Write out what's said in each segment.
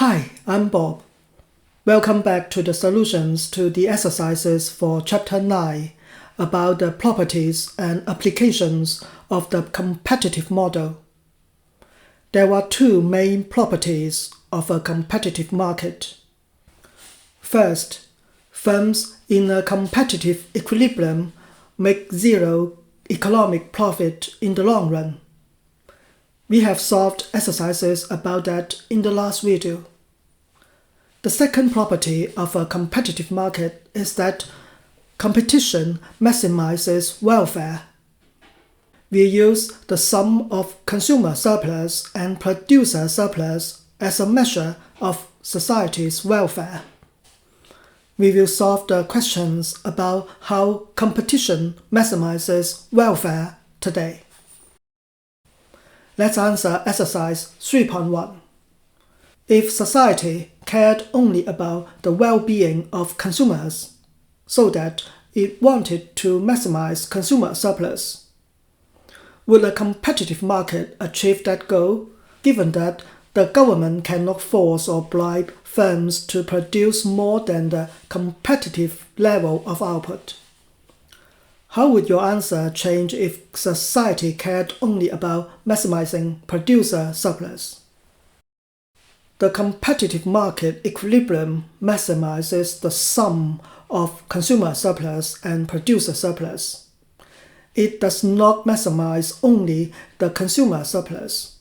Hi, I'm Bob. Welcome back to the solutions to the exercises for Chapter 9 about the properties and applications of the competitive model. There are two main properties of a competitive market. First, firms in a competitive equilibrium make zero economic profit in the long run. We have solved exercises about that in the last video. The second property of a competitive market is that competition maximizes welfare. We use the sum of consumer surplus and producer surplus as a measure of society's welfare. We will solve the questions about how competition maximizes welfare today. Let's answer exercise 3.1. If society cared only about the well-being of consumers, so that it wanted to maximize consumer surplus, would a competitive market achieve that goal, given that the government cannot force or bribe firms to produce more than the competitive level of output? How would your answer change if society cared only about maximizing producer surplus? The competitive market equilibrium maximizes the sum of consumer surplus and producer surplus. It does not maximize only the consumer surplus.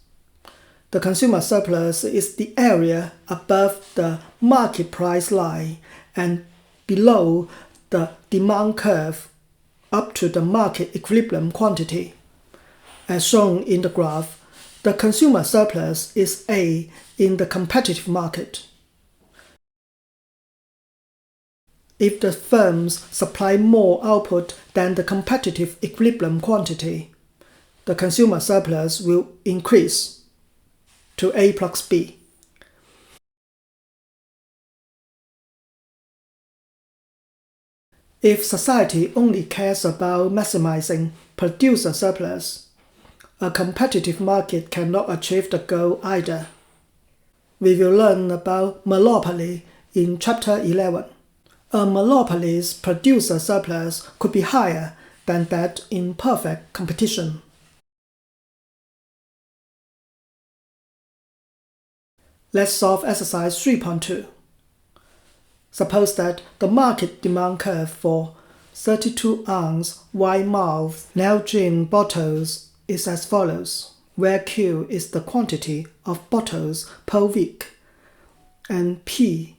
The consumer surplus is the area above the market price line and below the demand curve up to the market equilibrium quantity. As shown in the graph, the consumer surplus is A in the competitive market. If the firms supply more output than the competitive equilibrium quantity, the consumer surplus will increase to A plus B. If society only cares about maximizing producer surplus, a competitive market cannot achieve the goal either. We will learn about monopoly in Chapter 11. A monopoly's producer surplus could be higher than that in perfect competition. Let's solve exercise 3.2. Suppose that the market demand curve for 32-ounce wide-mouth Nalgene bottles is as follows, where Q is the quantity of bottles per week and P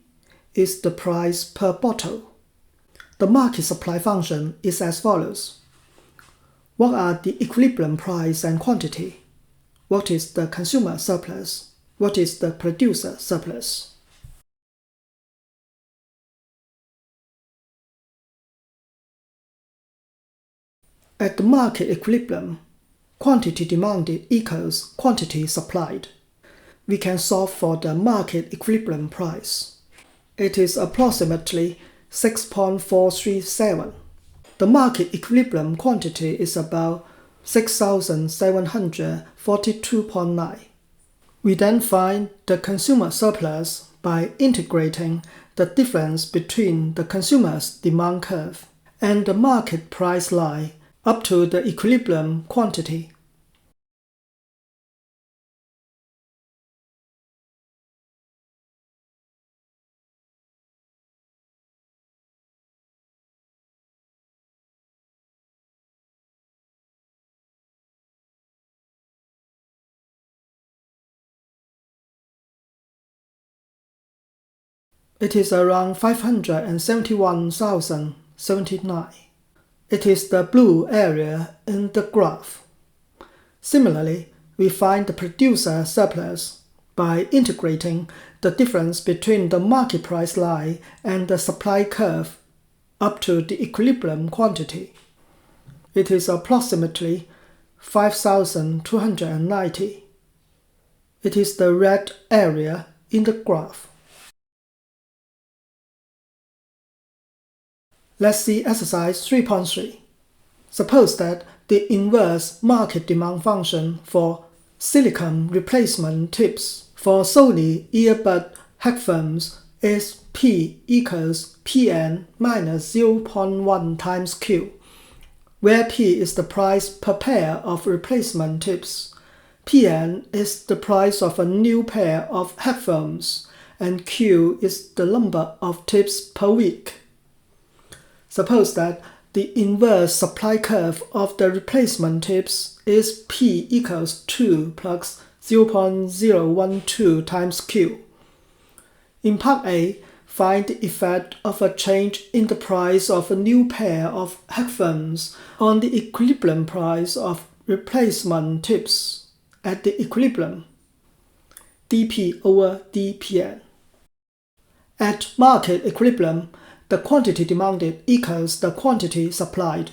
is the price per bottle. The market supply function is as follows. What are the equilibrium price and quantity? What is the consumer surplus? What is the producer surplus? At the market equilibrium, quantity demanded equals quantity supplied. We can solve for the market equilibrium price. It is approximately 6.437. The market equilibrium quantity is about 6,742.9. We then find the consumer surplus by integrating the difference between the consumer's demand curve and the market price line up to the equilibrium quantity. It is around 571,079. It is the blue area in the graph. Similarly, we find the producer surplus by integrating the difference between the market price line and the supply curve up to the equilibrium quantity. It is approximately 5,290. It is the red area in the graph. Let's see exercise 3.3. Suppose that the inverse market demand function for silicone replacement tips for Sony earbud heck firms is P equals Pn minus 0.1 times Q, where P is the price per pair of replacement tips, Pn is the price of a new pair of heck firms, and Q is the number of tips per week. Suppose that the inverse supply curve of the replacement tips is P equals 2 plus 0.012 times Q. In part A, find the effect of a change in the price of a new pair of heck firms on the equilibrium price of replacement tips at the equilibrium, dP over dPn. At market equilibrium, the quantity demanded equals the quantity supplied.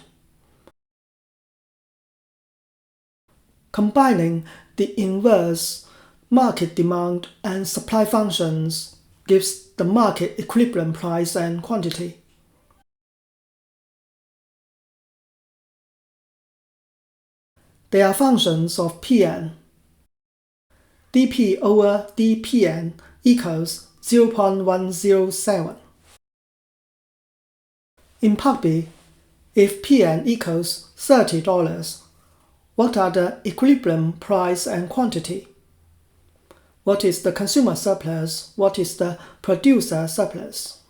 Combining the inverse market demand and supply functions gives the market equilibrium price and quantity. They are functions of Pn. dP over dPn equals 0.107. In part B, if Pn equals $30, what are the equilibrium price and quantity? What is the consumer surplus? What is the producer surplus?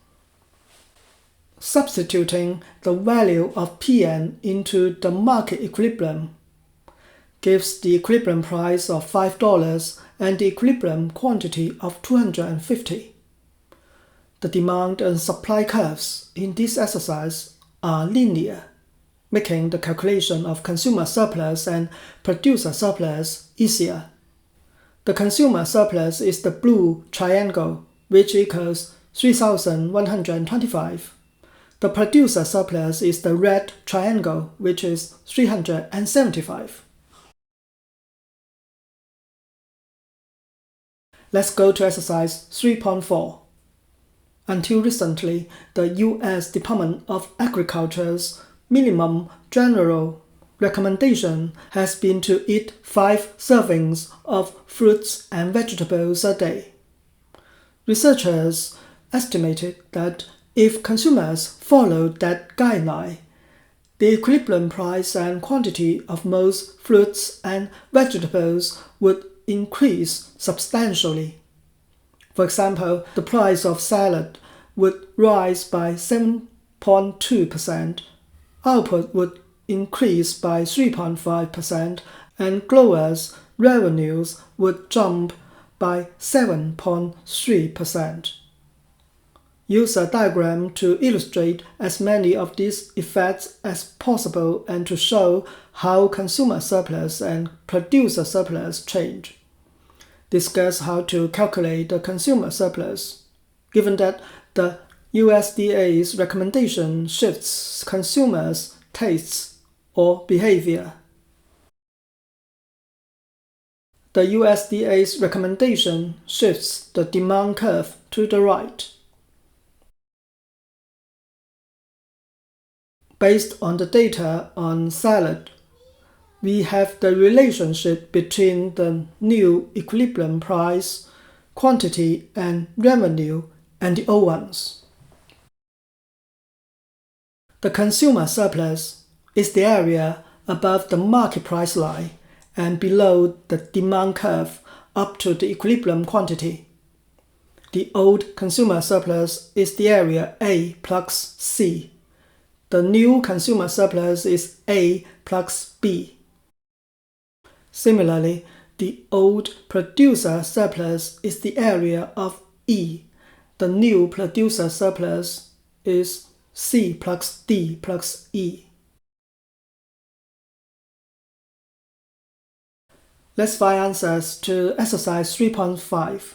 Substituting the value of Pn into the market equilibrium gives the equilibrium price of $5 and the equilibrium quantity of 250. The demand and supply curves in this exercise are linear, making the calculation of consumer surplus and producer surplus easier. The consumer surplus is the blue triangle, which equals 3,125. The producer surplus is the red triangle, which is 375. Let's go to exercise 3.4. Until recently, the U.S. Department of Agriculture's minimum general recommendation has been to eat 5 servings of fruits and vegetables a day. Researchers estimated that if consumers followed that guideline, the equilibrium price and quantity of most fruits and vegetables would increase substantially. For example, the price of salad would rise by 7.2%, output would increase by 3.5%, and growers' revenues would jump by 7.3%. Use a diagram to illustrate as many of these effects as possible and to show how consumer surplus and producer surplus change. Discuss how to calculate the consumer surplus, given that the USDA's recommendation shifts consumers' tastes or behavior. The USDA's recommendation shifts the demand curve to the right. Based on the data on salad, we have the relationship between the new equilibrium price, quantity, and revenue and the old ones. The consumer surplus is the area above the market price line and below the demand curve up to the equilibrium quantity. The old consumer surplus is the area A plus C. The new consumer surplus is A plus B. Similarly, the old producer surplus is the area of E. The new producer surplus is C plus D plus E. Let's find answers to exercise 3.5.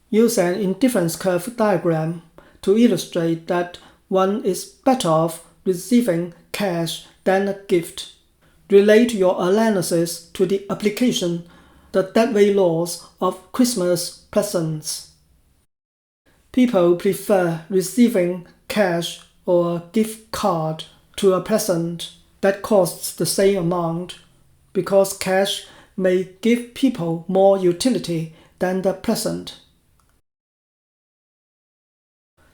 Use an indifference curve diagram to illustrate that one is better off receiving cash than a gift. Relate your analysis to the application, the deadweight laws of Christmas presents. People prefer receiving cash or a gift card to a present that costs the same amount because cash may give people more utility than the present.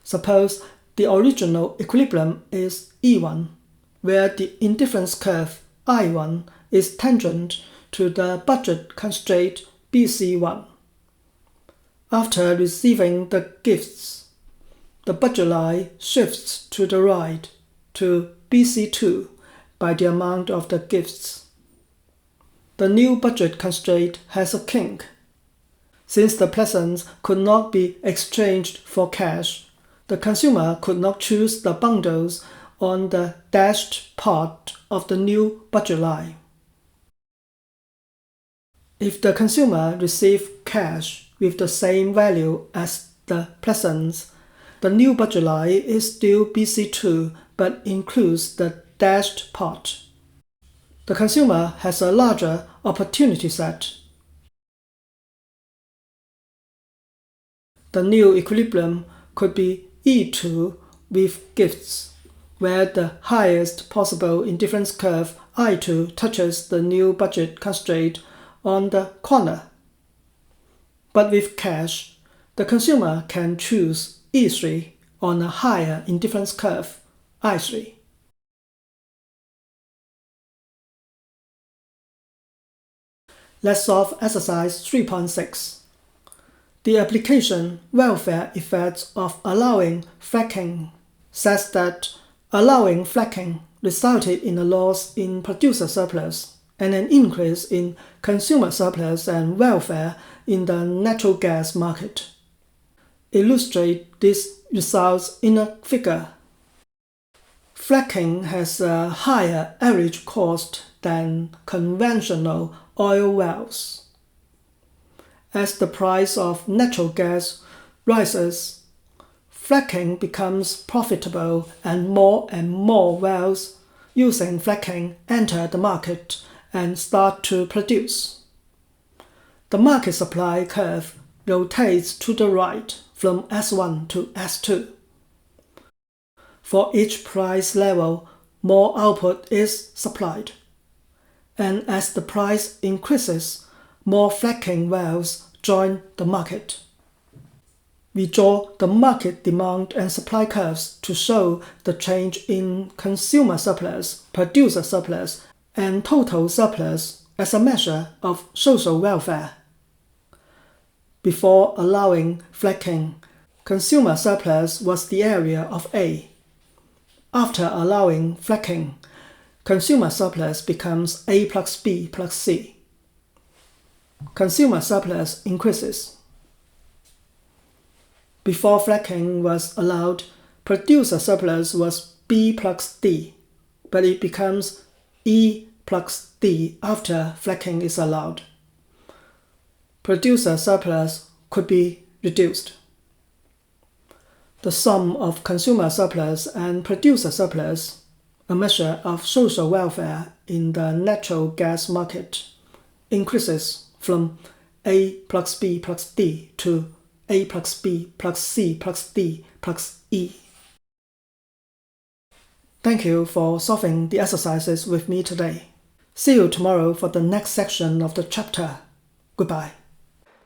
Suppose the original equilibrium is E1, where the indifference curve I1 is tangent to the budget constraint BC1. After receiving the gifts, the budget line shifts to the right to BC2 by the amount of the gifts. The new budget constraint has a kink. Since the presents could not be exchanged for cash, the consumer could not choose the bundles on the dashed part of the new budget line. If the consumer receives cash with the same value as the presents, the new budget line is still BC2 but includes the dashed part. The consumer has a larger opportunity set. The new equilibrium could be E2 with gifts, where the highest possible indifference curve I2 touches the new budget constraint on the corner. But with cash, the consumer can choose E3 on a higher indifference curve I3. Let's solve exercise 3.6. The application welfare effects of allowing flacking says that allowing flacking resulted in a loss in producer surplus and an increase in consumer surplus and welfare in the natural gas market. Illustrate these results in a figure. Fracking has a higher average cost than conventional oil wells. As the price of natural gas rises, fracking becomes profitable and more wells using fracking enter the market and start to produce. The market supply curve rotates to the right from S1 to S2. For each price level, more output is supplied. And as the price increases, more fracking wells join the market. We draw the market demand and supply curves to show the change in consumer surplus, producer surplus, and total surplus as a measure of social welfare. Before allowing fracking, consumer surplus was the area of A. After allowing fracking, consumer surplus becomes A plus B plus C. Consumer surplus increases. Before fracking was allowed, producer surplus was B plus D, but it becomes E plus D after fracking is allowed. Producer surplus could be reduced. The sum of consumer surplus and producer surplus, a measure of social welfare in the natural gas market, increases from A plus B plus D to A plus B plus C plus D plus E. Thank you for solving the exercises with me today. See you tomorrow for the next section of the chapter. Goodbye.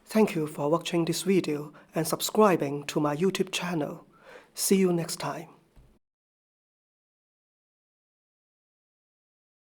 Thank you for watching this video and subscribing to my YouTube channel. See you next time.